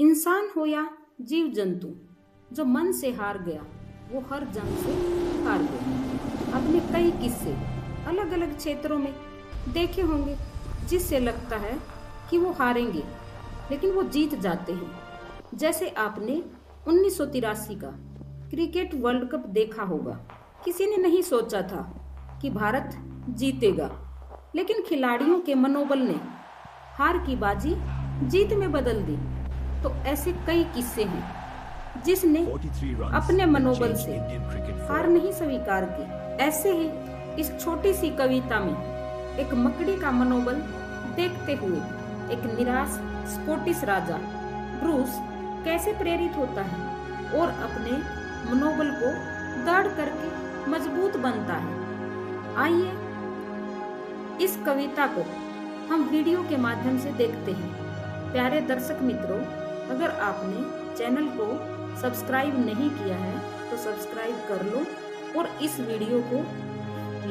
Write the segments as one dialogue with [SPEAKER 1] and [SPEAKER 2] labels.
[SPEAKER 1] इंसान हो या जीव जंतु, जो मन से हार गया वो हर जंग से हार गया। आपने कई किस्से अलग अलग क्षेत्रों में देखे होंगे जिससे लगता है कि वो हारेंगे लेकिन वो जीत जाते हैं। जैसे आपने 1983 का क्रिकेट वर्ल्ड कप देखा होगा। किसी ने नहीं सोचा था कि भारत जीतेगा, लेकिन खिलाड़ियों के मनोबल ने हार की बाजी जीत में बदल दी। तो ऐसे कई किस्से हैं जिसने अपने मनोबल से हार नहीं स्वीकार की। ऐसे ही इस छोटी सी कविता में एक मकड़ी का मनोबल देखते हुए एक निराश स्कॉटिश राजा ब्रूस कैसे प्रेरित होता है और अपने मनोबल को दृढ़ करके मजबूत बनता है। आइए इस कविता को हम वीडियो के माध्यम से देखते हैं। प्यारे दर्शक मित्रों, अगर आपने चैनल को सब्सक्राइब नहीं किया है तो सब्सक्राइब कर लो और इस वीडियो को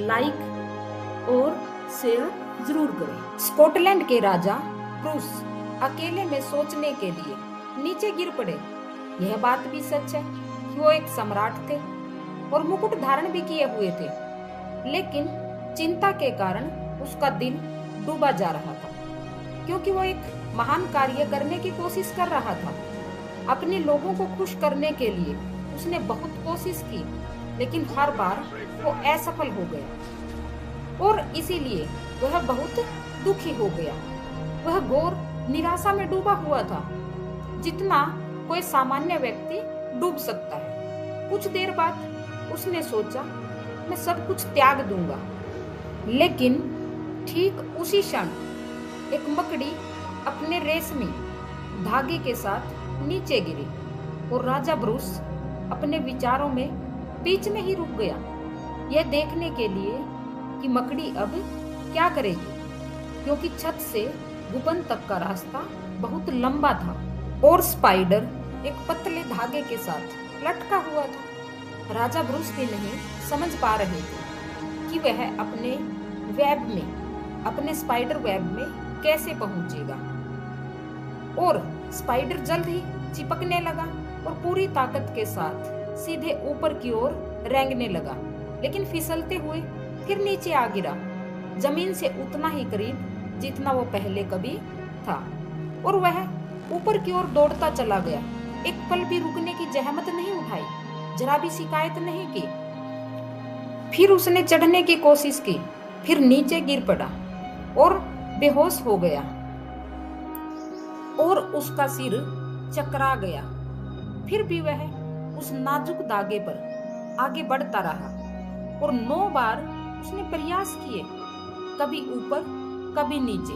[SPEAKER 1] लाइक और शेयर जरूर करें। स्कॉटलैंड के राजा ब्रूस अकेले में सोचने के लिए नीचे गिर पड़े। यह बात भी सच है कि वो एक सम्राट थे और मुकुट धारण भी किए हुए थे, लेकिन चिंता के कारण उसका दिल डूबा जा रहा था, क्योंकि वो एक महान कार्य करने की कोशिश कर रहा था। अपने लोगों को खुश करने के लिए उसने बहुत कोशिश की, लेकिन हर बार वो असफल हो गया और इसीलिए वह बहुत दुखी हो गया। वह घोर निराशा में डूबा हुआ था, जितना कोई सामान्य व्यक्ति डूब सकता है। कुछ देर बाद उसने सोचा, मैं सब कुछ त्याग दूंगा। लेकिन ठीक उसी क्षण एक मकड़ी अपने रेशमी धागे के साथ नीचे गिरी और राजा ब्रूस अपने विचारों में बीच में ही रुक गया, यह देखने के लिए कि मकड़ी अब क्या करेगी, क्योंकि छत से गुबन तक का रास्ता बहुत लंबा था और स्पाइडर एक पतले धागे के साथ लटका हुआ था। राजा ब्रूस भी नहीं समझ पा रहे थे कि वह अपने वेब में, अपने स्पाइडर वेब में कैसे पहुंचेगा। और स्पाइडर जल्द ही चिपकने लगा और पूरी ताकत के साथ सीधे ऊपर की ओर रेंगने लगा, लेकिन फिसलते हुए फिर नीचे आ गिरा, जमीन से उतना ही करीब जितना वो पहले कभी था। और वह ऊपर की ओर दौड़ता चला गया, एक पल भी रुकने की जहमत नहीं उठाई, जरा भी शिकायत नहीं की। फिर उसने चढ़ने की कोशिश की, फिर नीचे गिर पड़ा और बेहोश हो गया और उसका सिर चकरा गया। फिर भी वह उस नाजुक धागे पर आगे बढ़ता रहा और 9 बार उसने प्रयास किए, कभी ऊपर कभी नीचे।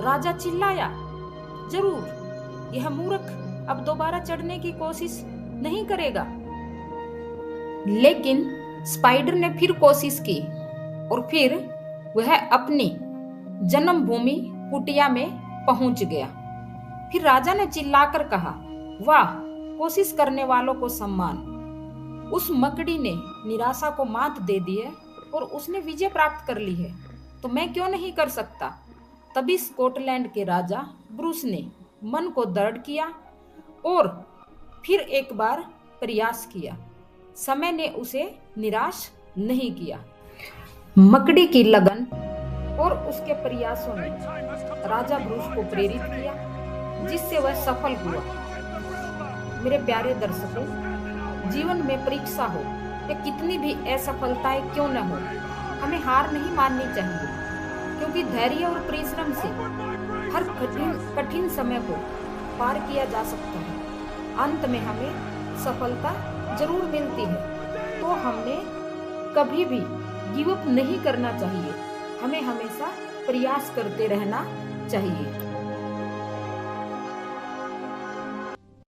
[SPEAKER 1] राजा चिल्लाया, जरूर यह मूर्ख अब दोबारा चढ़ने की कोशिश नहीं करेगा। लेकिन स्पाइडर ने फिर कोशिश की और फिर वह अपनी जन्मभूमि कुटिया में पहुंच गया। फिर राजा ने चिल्लाकर कहा, वाह, कोशिश करने वालों को सम्मान। उस मकड़ी ने निराशा को मात दे दी है और उसने विजय प्राप्त कर ली है, तो मैं क्यों नहीं कर सकता। तभी स्कॉटलैंड के राजा ब्रूस ने मन को दृढ़ किया और फिर एक बार प्रयास किया। समय ने उसे निराश नहीं किया। मकड़ी की लगन और उसके प्रयासों ने राजा ब्रूस को प्रेरित किया, जिससे वह सफल हुआ। मेरे प्यारे दर्शकों, जीवन में परीक्षा हो या कितनी भी असफलताएं क्यों न हो, हमें हार नहीं माननी चाहिए, क्योंकि धैर्य और परिश्रम से हर कठिन समय को पार किया जा सकता है। अंत में हमें सफलता जरूर मिलती है। तो हमें कभी भी गिव अप नहीं करना चाहिए, हमें हमेशा प्रयास करते रहना चाहिए।